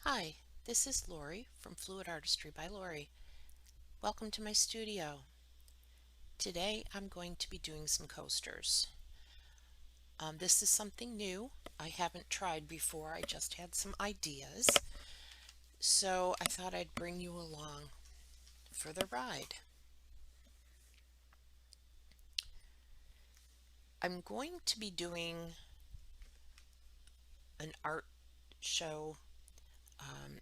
Hi, this is Lori from Fluid Artistry by Lori. Welcome to my studio. Today I'm going to be doing some coasters. This is something new I haven't tried before. I just had some ideas. So I thought I'd bring you along for the ride. I'm going to be doing an art show um,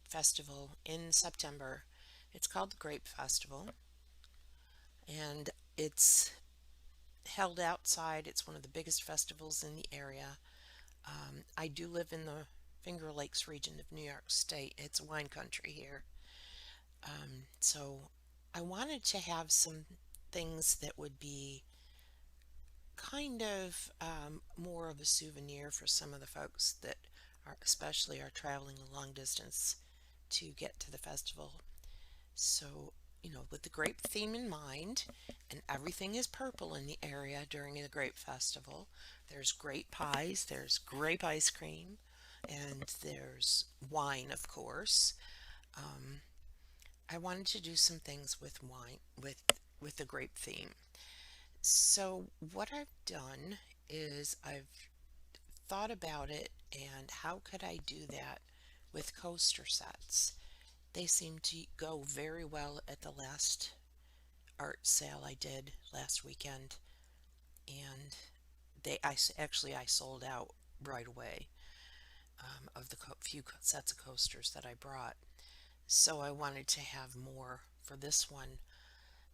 festival in September. It's called the Grape Festival and it's held outside. It's one of the biggest festivals in the area. I do live in the Finger Lakes region of New York State. It's wine country here. So I wanted to have some things that would be kind of more of a souvenir for some of the folks that are, especially are traveling a long distance to get to the festival. So, with the grape theme in mind, and everything is purple in the area during the grape festival, there's grape pies, there's grape ice cream, and there's wine, of course. Um, I wanted to do some things with wine, with the grape theme. So, what I've done is I've thought about it and how could I do that with coaster sets? They seem to go very well at the last art sale I did last weekend, and I sold out right away of the few sets of coasters that I brought. So I wanted to have more for this one,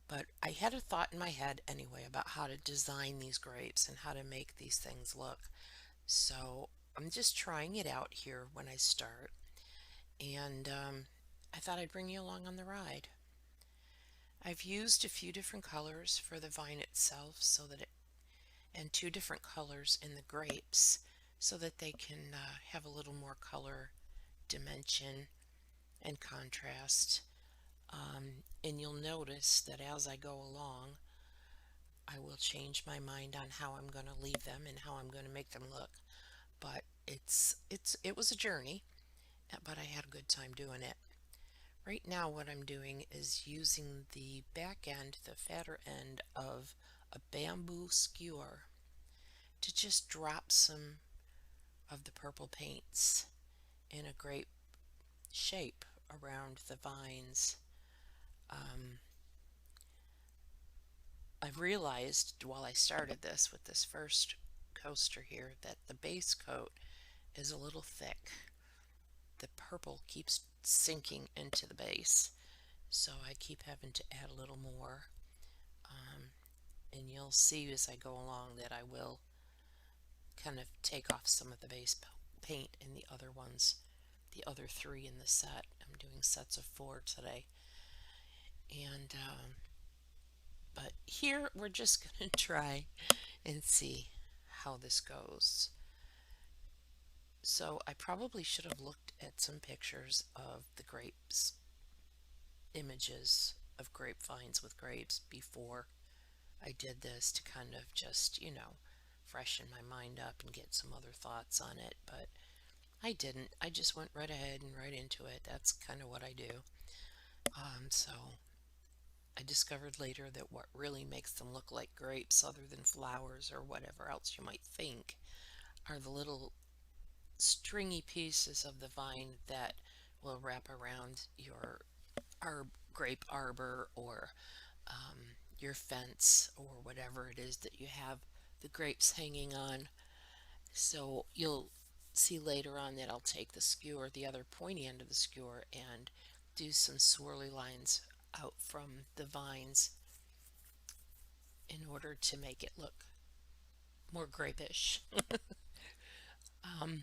but I had a thought in my head anyway about how to design these grapes and how to make these things look. So I'm just trying it out here when I start, and I thought I'd bring you along on the ride. I've used a few different colors for the vine itself and two different colors in the grapes so that they can have a little more color, dimension, and contrast. And you'll notice that as I go along, I will change my mind on how I'm going to leave them and how I'm going to make them look. But it was a journey, but I had a good time doing it. Right now, what I'm doing is using the back end, the fatter end of a bamboo skewer to just drop some of the purple paints in a grape shape around the vines. Um, I realized while I started this with this first coaster here that the base coat is a little thick. The purple keeps sinking into the base, so I keep having to add a little more. Um, and you'll see as I go along that I will kind of take off some of the base paint in the other ones, the other three in the set. I'm doing sets of four today. And, but here we're just going to try and see how this goes. So I probably should have looked at some pictures of the grapes, images of grapevines with grapes before I did this to kind of just, freshen my mind up and get some other thoughts on it. But I didn't. I just went right ahead and right into it. That's kind of what I do. So I discovered later that what really makes them look like grapes, other than flowers or whatever else you might think, are the little stringy pieces of the vine that will wrap around your grape arbor or your fence or whatever it is that you have the grapes hanging on. So you'll see later on that I'll take the skewer, the other pointy end of the skewer, and do some swirly lines out from the vines in order to make it look more grapish. um,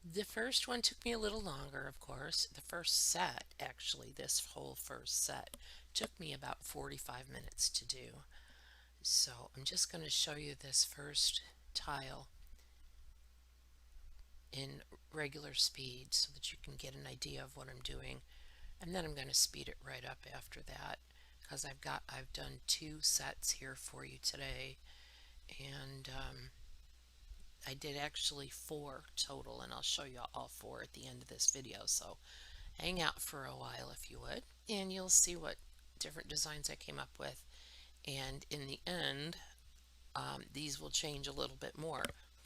the first one took me a little longer, of course. The first set, actually, this whole first set, took me about 45 minutes to do. So I'm just going to show you this first tile in regular speed so that you can get an idea of what I'm doing. And then I'm going to speed it right up after that because I've done two sets here for you today, and I did actually 4 total, and I'll show you all 4 at the end of this video. So hang out for a while if you would, and you'll see what different designs I came up with. And in the end, these will change a little bit more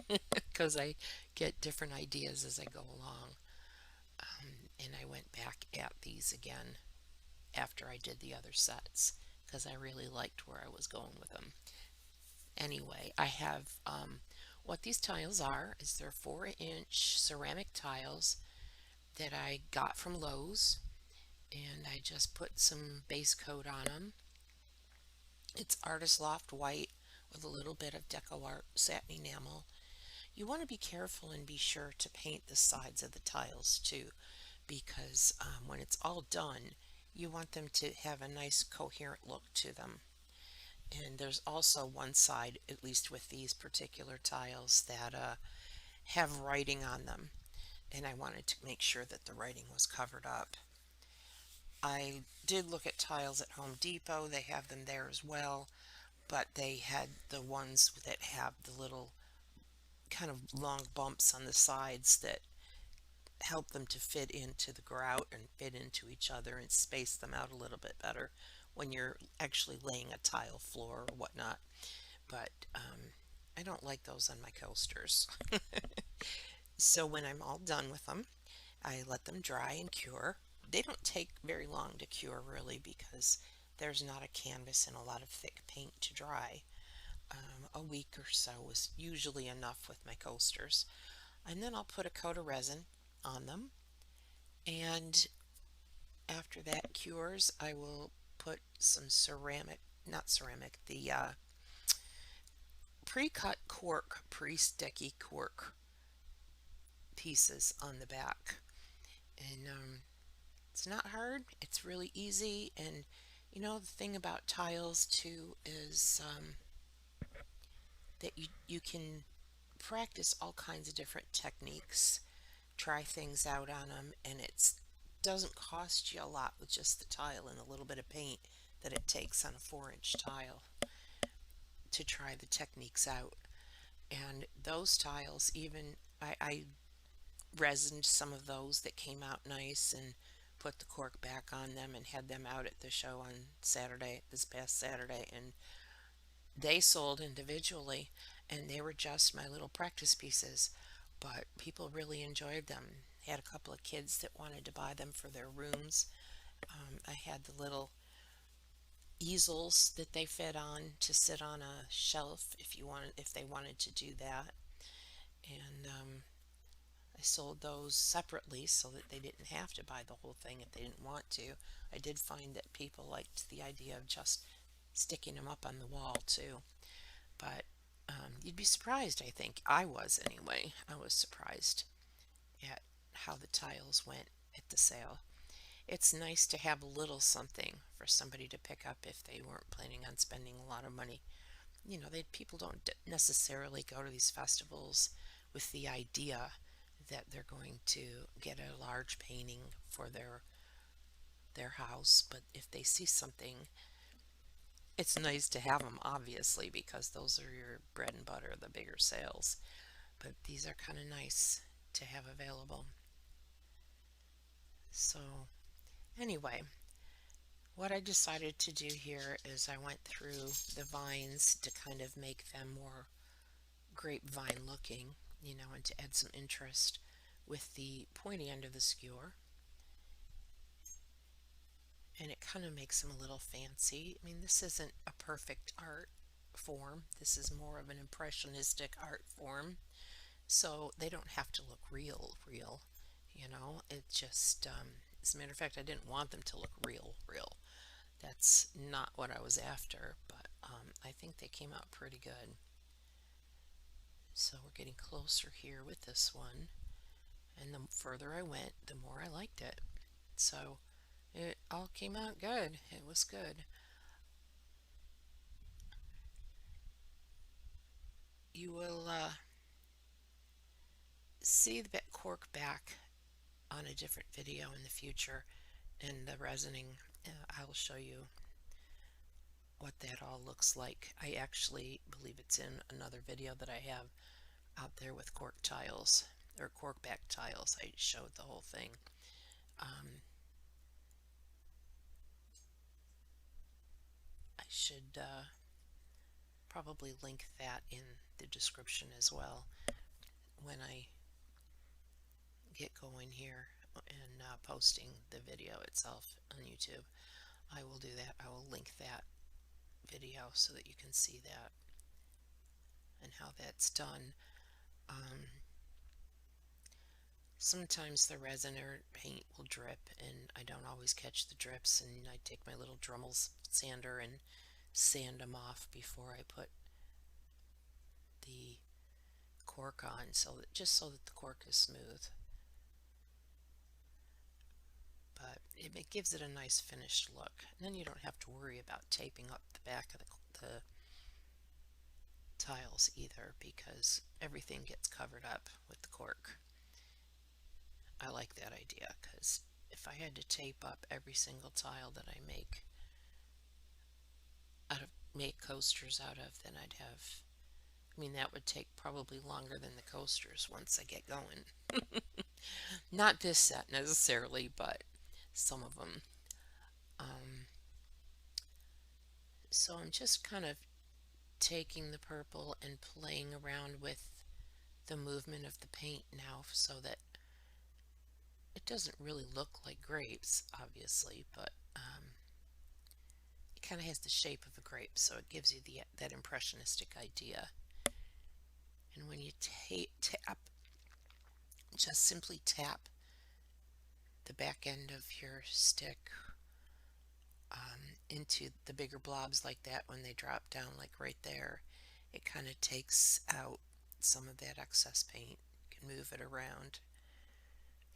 because I get different ideas as I go along. And I went back at these again after I did the other sets because I really liked where I was going with them. Anyway, I have what these tiles are is they're 4-inch ceramic tiles that I got from Lowe's, and I just put some base coat on them. It's Artist Loft white with a little bit of Deco Art satin enamel. You want to be careful and be sure to paint the sides of the tiles too, because when it's all done, you want them to have a nice coherent look to them. And there's also one side, at least with these particular tiles, that have writing on them, and I wanted to make sure that the writing was covered up. I did look at tiles at Home Depot. They have them there as well, but they had the ones that have the little kind of long bumps on the sides that help them to fit into the grout and fit into each other and space them out a little bit better when you're actually laying a tile floor or whatnot. But I don't like those on my coasters. So when I'm all done with them, I let them dry and cure. They don't take very long to cure really because there's not a canvas and a lot of thick paint to dry. A week or so was usually enough with my coasters. And then I'll put a coat of resin on them, and after that cures I will put some ceramic, not ceramic, the pre-cut cork, pre-sticky cork pieces on the back. And it's not hard, it's really easy. And you know, the thing about tiles too is that you can practice all kinds of different techniques, try things out on them, and it doesn't cost you a lot with just the tile and a little bit of paint that it takes on a 4-inch tile to try the techniques out. And those tiles, even I resined some of those that came out nice and put the cork back on them and had them out at the show on Saturday, this past Saturday, and they sold individually, and they were just my little practice pieces, but people really enjoyed them. Had a couple of kids that wanted to buy them for their rooms. I had the little easels that they fit on to sit on a shelf if they wanted to do that. And I sold those separately so that they didn't have to buy the whole thing if they didn't want to. I did find that people liked the idea of just sticking them up on the wall too. But you'd be surprised, I think. I was anyway. I was surprised at how the tiles went at the sale. It's nice to have a little something for somebody to pick up if they weren't planning on spending a lot of money. You know, people don't necessarily go to these festivals with the idea that they're going to get a large painting for their house, but if they see something, it's nice to have them, obviously, because those are your bread and butter, the bigger sales. But these are kind of nice to have available. So anyway, what I decided to do here is I went through the vines to kind of make them more grapevine looking, you know, and to add some interest with the pointy end of the skewer. And it kind of makes them a little fancy. I mean, this isn't a perfect art form. This is more of an impressionistic art form. So they don't have to look real, you know. It just, as a matter of fact, I didn't want them to look real. That's not what I was after, but I think they came out pretty good. So we're getting closer here with this one. And the further I went, the more I liked it. So it all came out good. It was good. You will see the cork back on a different video in the future, and the resining. I will show you what that all looks like. I actually believe it's in another video that I have out there with cork tiles or cork back tiles. I showed the whole thing. Um, I should probably link that in the description as well when I get going here and posting the video itself on YouTube. I will do that. I will link that video so that you can see that and how that's done. Um, Sometimes the resin or paint will drip and I don't always catch the drips, and I take my little Dremel sander and sand them off before I put the cork on, so that just so that the cork is smooth. But it gives it a nice finished look. And then you don't have to worry about taping up the back of the tiles either, because everything gets covered up with the cork. I like that idea, because if I had to tape up every single tile that I make coasters out of, then I'd have, I mean, that would take probably longer than the coasters once I get going. Not this set necessarily, but some of them. So I'm just kind of taking the purple and playing around with the movement of the paint now, so that it doesn't really look like grapes, obviously, but it kind of has the shape of a grape, so it gives you that impressionistic idea. And when you tap, just simply tap the back end of your stick into the bigger blobs like that, when they drop down, like right there, it kind of takes out some of that excess paint. You can move it around,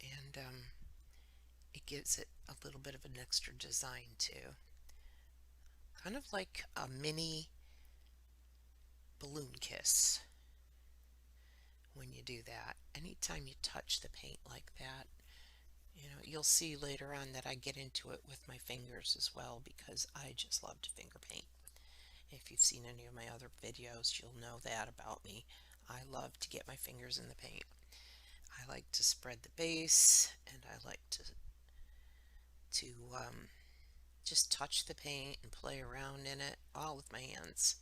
and it gives it a little bit of an extra design too. Kind of like a mini balloon kiss when you do that. Anytime you touch the paint like that, you'll see later on that I get into it with my fingers as well, because I just love to finger paint. If you've seen any of my other videos, you'll know that about me. I love to get my fingers in the paint. I like to spread the base, and I like to just touch the paint and play around in it, all with my hands.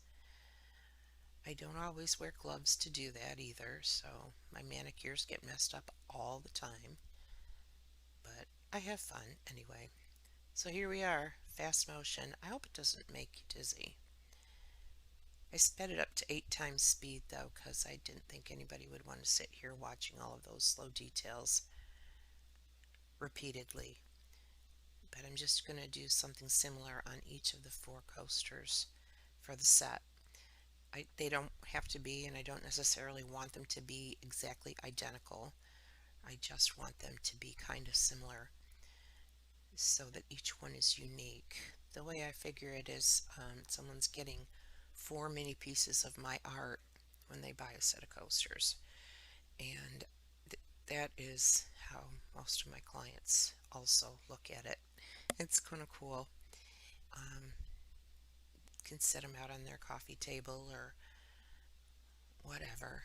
I don't always wear gloves to do that either, so my manicures get messed up all the time. But I have fun anyway. So here we are, fast motion. I hope it doesn't make you dizzy. I sped it up to 8 times speed though, because I didn't think anybody would want to sit here watching all of those slow details repeatedly. But I'm just going to do something similar on each of the 4 coasters for the set. They don't have to be, and I don't necessarily want them to be exactly identical. I just want them to be kind of similar, so that each one is unique. The way I figure it is, someone's getting 4 mini pieces of my art when they buy a set of coasters, and that is how most of my clients also look at it. It's kind of cool. Can set them out on their coffee table or whatever.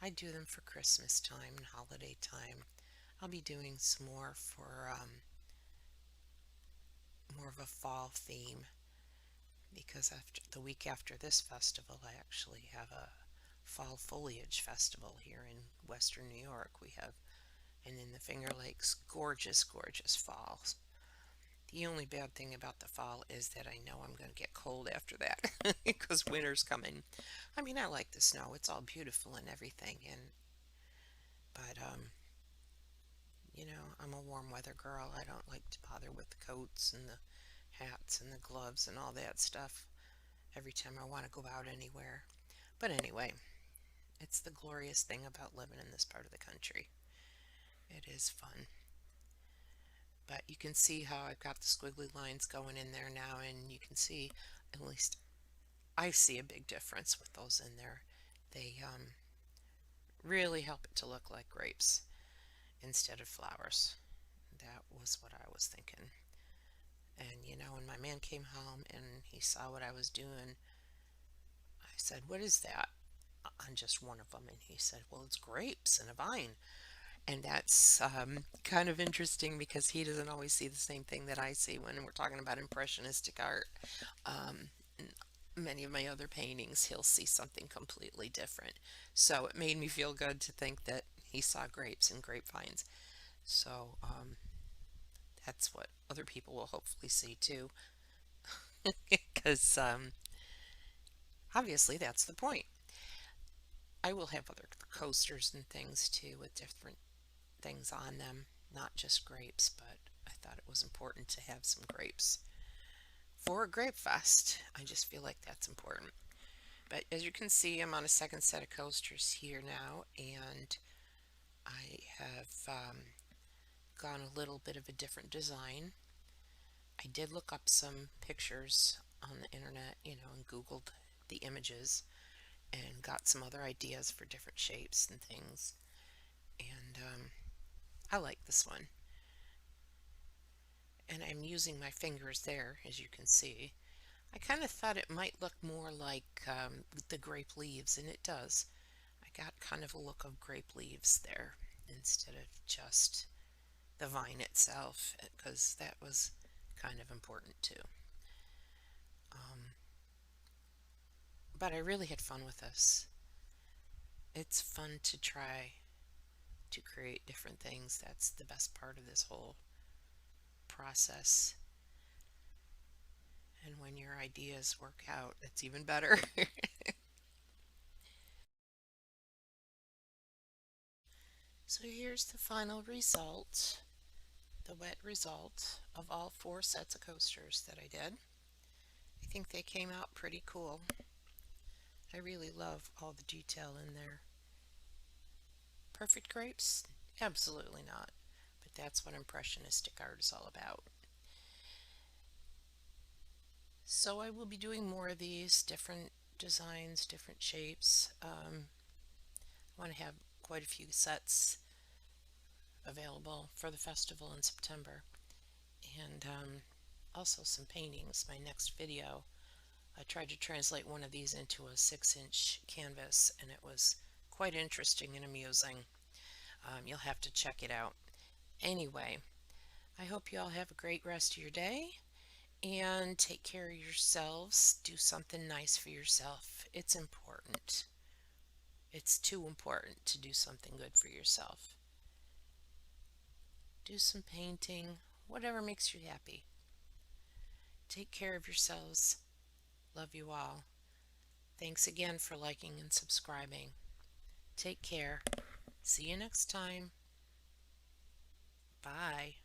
I do them for Christmas time and holiday time. I'll be doing some more for more of a fall theme, because after the week after this festival, I actually have a fall foliage festival here in western New York. We have, and in the Finger Lakes, gorgeous, gorgeous falls. The only bad thing about the fall is that I know I'm going to get cold after that because winter's coming. I mean, I like the snow. It's all beautiful and everything, but I'm a warm weather girl. I don't like to bother with the coats and the hats and the gloves and all that stuff every time I want to go out anywhere. But anyway, it's the glorious thing about living in this part of the country. It is fun. But you can see how I've got the squiggly lines going in there now, and you can see, at least I see a big difference with those in there. They really help it to look like grapes instead of flowers. That was what I was thinking. And when my man came home and he saw what I was doing, I said, "What is that?" on just one of them. And he said, well, it's grapes and a vine. And that's kind of interesting because he doesn't always see the same thing that I see when we're talking about impressionistic art. Um, Many of my other paintings, he'll see something completely different. So it made me feel good to think that he saw grapes and grapevines. So that's what other people will hopefully see too, because obviously that's the point. I will have other coasters and things too with different things on them, not just grapes, but I thought it was important to have some grapes for a Grape Fest. I just feel like that's important. But as you can see, I'm on a second set of coasters here now, and I have gone a little bit of a different design. I did look up some pictures on the internet, and Googled the images and got some other ideas for different shapes and things. And I like this one. And I'm using my fingers there, as you can see. I kind of thought it might look more like the grape leaves, and it does. I got kind of a look of grape leaves there instead of just the vine itself, because that was kind of important too. Um, but I really had fun with this. It's fun to try to create different things. That's the best part of this whole process. And when your ideas work out, it's even better. So here's the final result, the wet result of all 4 sets of coasters that I did. I think they came out pretty cool. I really love all the detail in there. Perfect grapes? Absolutely not. But that's what impressionistic art is all about. So I will be doing more of these different designs, different shapes. I want to have quite a few sets available for the festival in September. And also some paintings. My next video, I tried to translate one of these into a 6-inch canvas, and it was quite interesting and amusing. You'll have to check it out. Anyway, I hope you all have a great rest of your day and take care of yourselves. Do something nice for yourself. It's important. It's too important to do something good for yourself. Do some painting, whatever makes you happy. Take care of yourselves. Love you all. Thanks again for liking and subscribing. Take care. See you next time. Bye.